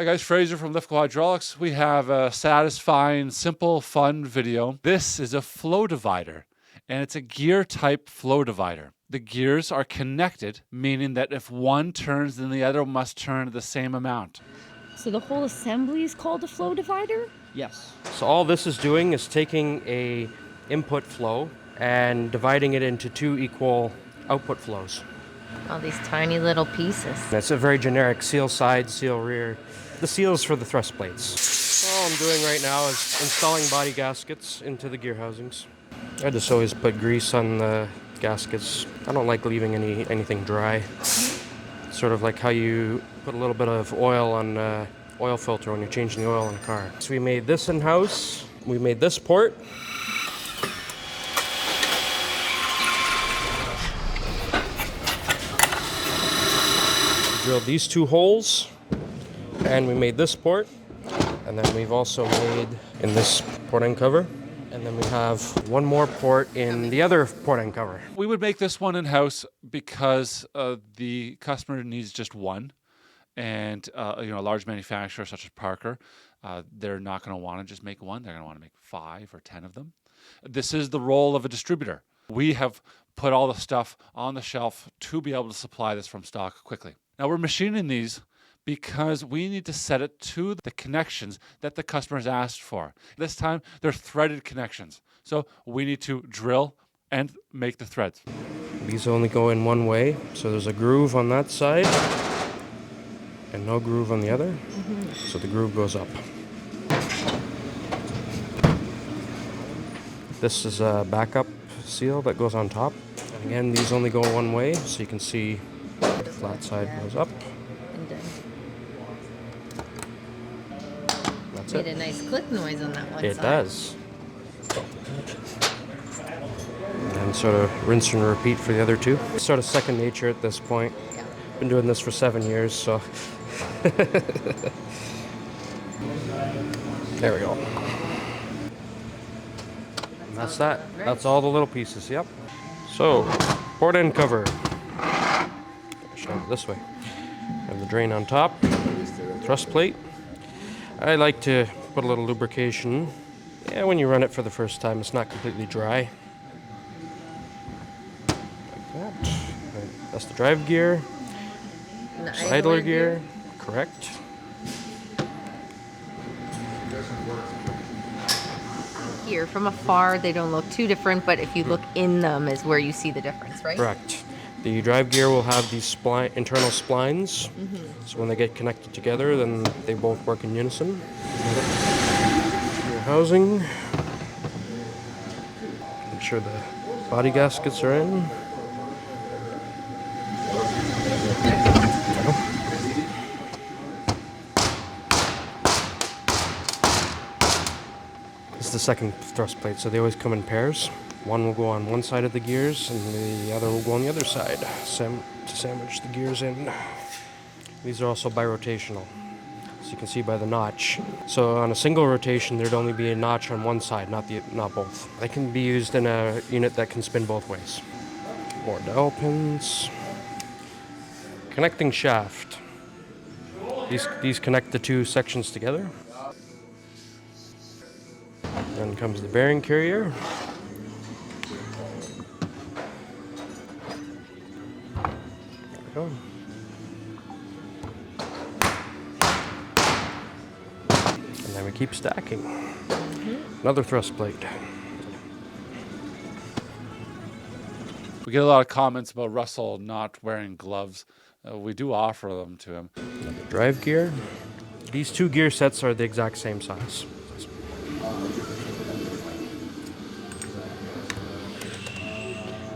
Hi guys, Fraser from LIFCO Hydraulics. We have a satisfying, simple, fun video. This is a flow divider, and it's a gear type flow divider. The gears are connected, meaning that if one turns, then the other must turn the same amount. So the whole assembly is called a flow divider? Yes. So all this is doing is taking a input flow and dividing it into two equal output flows. All these tiny little pieces. It's a very generic seal side, seal rear. The seals for the thrust plates. All I'm doing right now is installing body gaskets into the gear housings. I just always put grease on the gaskets. I don't like leaving anything dry. Sort of like how you put a little bit of oil on oil filter when you're changing the oil in a car. So we made this in-house. We made this port. Drilled these two holes, and we made this port, and then we've also made in this port end cover, and then we have one more port in the other port end cover. We would make this one in-house because the customer needs just one, and a large manufacturer such as Parker, they're not going to want to just make one. They're going to want to make 5 or 10 of them. This is the role of a distributor. We have put all the stuff on the shelf to be able to supply this from stock quickly. Now we're machining these because we need to set it to the connections that the customers asked for. This time they're threaded connections. So we need to drill and make the threads. These only go in one way, so there's a groove on that side and no groove on the other. So the groove goes up. This is a backup seal that goes on top. And again, these only go one way, so you can see the flat side goes up. That's Made it. a nice click noise on that one It side. does. And sort of rinse and repeat for the other two. It's sort of second nature at this point. Yeah. Been doing this for 7 years, so. There we go. And that's that. That's all the little pieces, yep. So, port end cover. Show it this way. Have the drain on top, thrust plate. I like to put a little lubrication. Yeah, when you run it for the first time, it's not completely dry. Like that. That's the drive gear. And the Idler gear. Correct. Here, from afar, they don't look too different, but if you look in them is where you see the difference, right? Correct. The drive gear will have these internal splines. So when they get connected together, then they both work in unison. Your housing. Make sure the body gaskets are in. This is the second thrust plate, so they always come in pairs. One will go on one side of the gears, and the other will go on the other side to sandwich the gears in. These are also birotational, so you can see by the notch. So on a single rotation, there'd only be a notch on one side, not both. They can be used in a unit that can spin both ways. More dowel pins. Connecting shaft. These connect the two sections together. Then comes the bearing carrier. There we go. And then we keep stacking. Another thrust plate. We get a lot of comments about Russell not wearing gloves. We do offer them to him. Another drive gear. These two gear sets are the exact same size.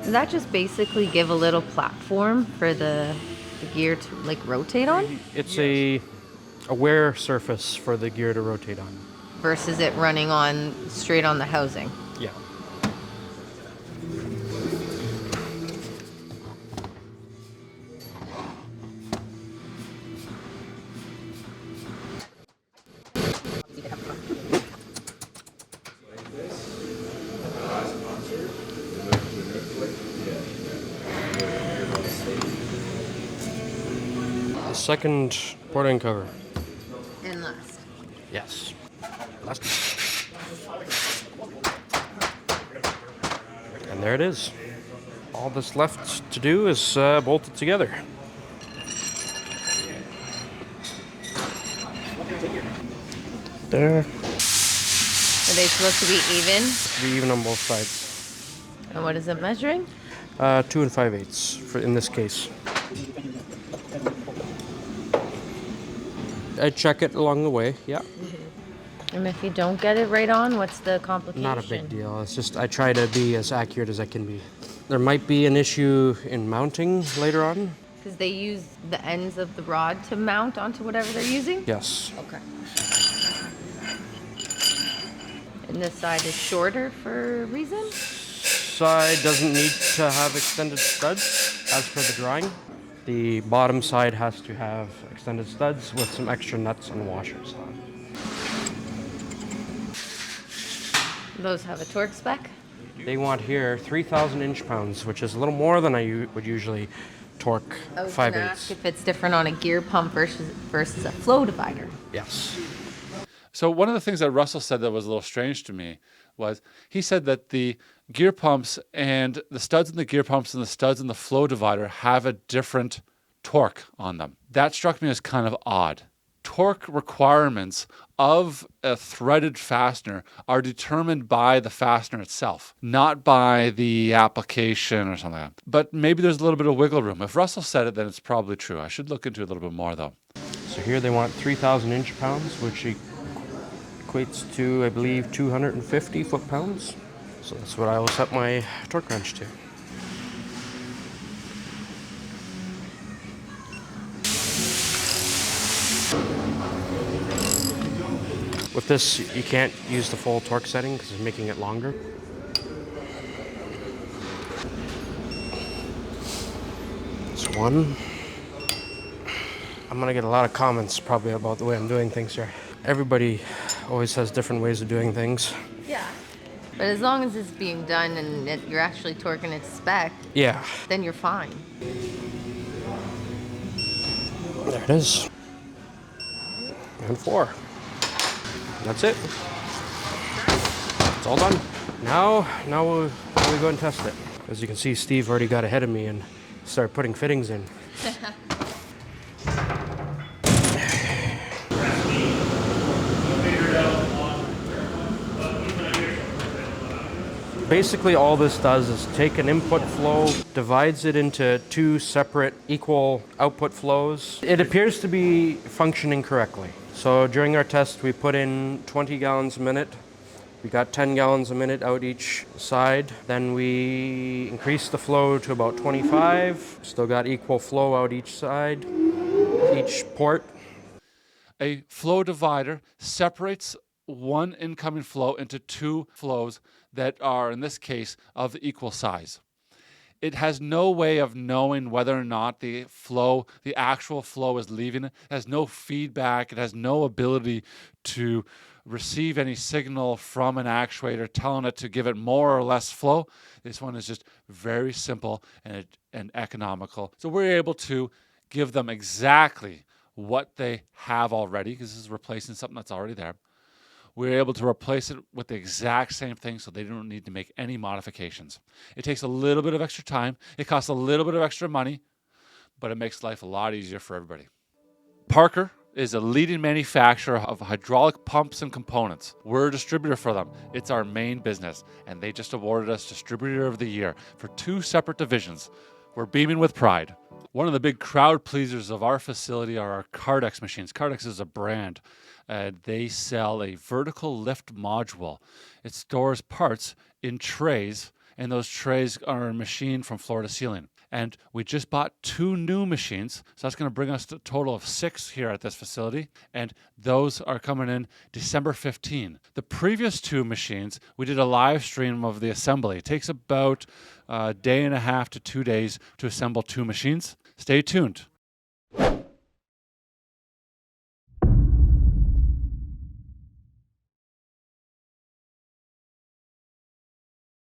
Does that just basically give a little platform for the gear to like rotate on? It's a wear surface for the gear to rotate on. Versus it running on straight on the housing? Yeah. Second port end cover. last. Yes. Last. And there it is. All that's left to do is bolt it together. There. Are they supposed to be even? Be even on both sides. And what is it measuring? 2 5/8 for in this case. I check it along the way. Yeah. And if you don't get it right on, what's the complication? Not a big deal. It's just I try to be as accurate as I can be. There might be an issue in mounting later on. Because they use the ends of the rod to mount onto whatever they're using? Yes. Okay. And this side is shorter for a reason? Side doesn't need to have extended studs as per the drawing. The bottom side has to have extended studs with some extra nuts and washers on. Those have a torque spec? They want here 3,000 inch-pounds, which is a little more than I would usually torque I was going to 5/8. ask if it's different on a gear pump versus a flow divider. Yes. So one of the things that Russell said that was a little strange to me was he said that the gear pumps and the studs in the gear pumps and the studs in the flow divider have a different torque on them. That struck me as kind of odd. Torque requirements of a threaded fastener are determined by the fastener itself, not by the application or something like that. But maybe there's a little bit of wiggle room. If Russell said it, then it's probably true. I should look into it a little bit more, though. So here they want 3,000 inch-pounds, which equates to, I believe, 250 foot-pounds. So that's what I will set my torque wrench to. With this, you can't use the full torque setting because it's making it longer. This one. I'm gonna get a lot of comments probably about the way I'm doing things here. Everybody always has different ways of doing things. Yeah. But as long as it's being done and you're actually torquing it to spec, Yeah, then you're fine. there it is. And 4. That's it. It's all done. Now we go and test it. As you can see, Steve already got ahead of me and started putting fittings in. Basically, all this does is take an input flow, divides it into 2 separate equal output flows. It appears to be functioning correctly. So during our test, we put in 20 gallons a minute. We got 10 gallons a minute out each side. Then we increased the flow to about 25. Still got equal flow out each side, each port. A flow divider separates one incoming flow into 2 flows that are, in this case, of equal size. It has no way of knowing whether or not the actual flow is leaving it. It has no feedback. It has no ability to receive any signal from an actuator telling it to give it more or less flow. This one is just very simple and economical. So we're able to give them exactly what they have already, because this is replacing something that's already there. We're able to replace it with the exact same thing so they don't need to make any modifications. It takes a little bit of extra time. It costs a little bit of extra money, but it makes life a lot easier for everybody. Parker is a leading manufacturer of hydraulic pumps and components. We're a distributor for them. It's our main business, and they just awarded us Distributor of the Year for 2 separate divisions. We're beaming with pride. One of the big crowd pleasers of our facility are our Cardex machines. Cardex is a brand. They sell a vertical lift module. It stores parts in trays, and those trays are machined from floor to ceiling. And we just bought 2 new machines, so that's going to bring us to a total of 6 here at this facility, and those are coming in December 15. The previous 2 machines, we did a live stream of the assembly. It takes about a day and a half to 2 days to assemble 2 machines. Stay tuned.